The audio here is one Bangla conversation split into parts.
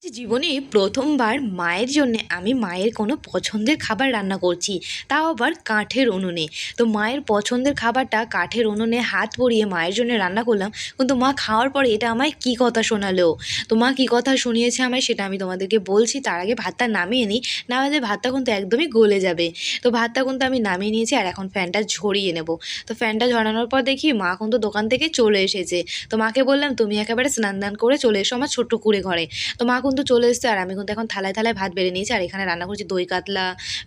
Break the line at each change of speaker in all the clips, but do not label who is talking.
জীবনে প্রথমবার মায়ের জন্যে আমি মায়ের কোনো পছন্দের খাবার রান্না করছি, তাও আবার কাঠের উনুনে। তো মায়ের পছন্দের খাবারটা কাঠের উনুনে হাত পুড়িয়ে মায়ের জন্য রান্না করলাম। কিন্তু মা খাওয়ার পরে এটা আমায় কী কথা শোনালো, তো মা কী কথা শুনিয়েছে আমায় সেটা আমি তোমাদেরকে বলছি। তার আগে ভাতটা নামিয়ে নিই, না হলে ভাতটা কিন্তু একদমই গলে যাবে। তো ভাতটা কিন্তু আমি নামিয়ে নিয়েছি আর এখন ফ্যানটা ঝরিয়ে নেব। তো ফ্যানটা ঝরানোর পর দেখি মা কিন্তু দোকান থেকে চলে এসেছে। তো মাকে বললাম তুমি একেবারে স্নান দান করে চলে এসো আমার ছোট্ট কুঁড়ে ঘরে। তো মা কিন্তু চলে এসছে আর আমি কিন্তু এখন থালায় থালায় ভাত বেড়ে নিয়েছি। আর এখানে রান্না করছি দই কাতলা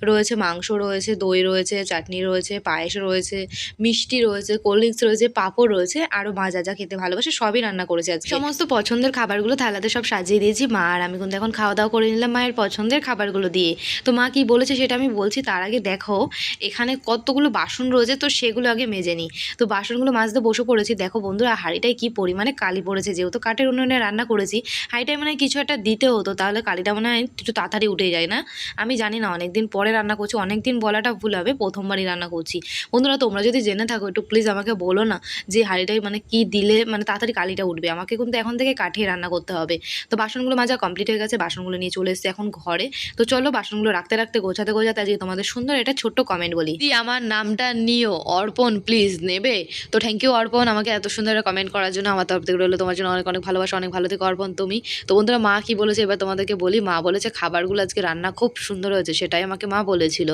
রয়েছে, মাংস রয়েছে, দই রয়েছে, চাটনি রয়েছে, পায়েস রয়েছে, মিষ্টি রয়েছে, কোল্ড ড্রিঙ্কস রয়েছে, পাঁপড় রয়েছে, আরও মা যা যা খেতে ভালোবাসে সবই রান্না করেছে আজকে। সমস্ত পছন্দের খাবারগুলো থালাতে সব সাজিয়ে দিয়েছি। মা আর আমি কিন্তু এখন খাওয়া দাওয়া করে নিলাম মায়ের পছন্দের খাবারগুলো দিয়ে। তো মা কি বলেছে সেটা আমি বলছি, তার আগে দেখো এখানে কতগুলো বাসন রয়েছে, তো সেগুলো আগে মেজে নিই। তো বাসনগুলো মাজতে বসে পড়েছি। দেখো বন্ধুরা, হাঁড়িটায় কি পরিমাণে কালি পড়েছে, যেহেতু কাঠের উনুনে রান্না করেছি। হাঁড়িটায় মানে কিছু একটা দিতে হতো, তাহলে কালিটা মনে হয় একটু তাড়াতাড়ি উঠে যায় না। আমি জানি না, অনেক দিন পরে রান্না করছি, অনেক দিন বলাটা ভুল হবে, প্রথমবারই রান্না করছি। বন্ধুরা তোমরা যদি জেনে থাকো একটু প্লিজ আমাকে বলো না, যে হাঁড়িটায় মানে কি দিলে মানে তাড়াতাড়ি কালিটা উঠবে। আমাকে কিন্তু এখন থেকে কাঠে রান্না করতে হবে। তো বাসনগুলো মাজা কমপ্লিট হয়ে গেছে, বাসনগুলো নিয়ে চলে এসেছি এখন ঘরে। তো চলো বাসনগুলো রাখতে রাখতে গোছাতে গোছাতে আজকে তোমাদের সুন্দর একটা ছোট্ট কমেন্ট বলি। দি আমার নামটা নিও, অর্পণ প্লিজ নেবে? তো থ্যাংক ইউ অর্পণ, আমাকে এত সুন্দর একটা কমেন্ট করার জন্য। আমার তরফ থেকে রইলো তোমার জন্য অনেক অনেক ভালোবাসা, অনেক ভালো থেকো অর্পণ তুমি। তো বন্ধুরা মা কি বলেছে এবার তোমাদেরকে বলি। মা বলেছে খাবারগুলো আজকে রান্না খুব সুন্দর হয়েছে, সেটাই আমাকে মা বলেছিল।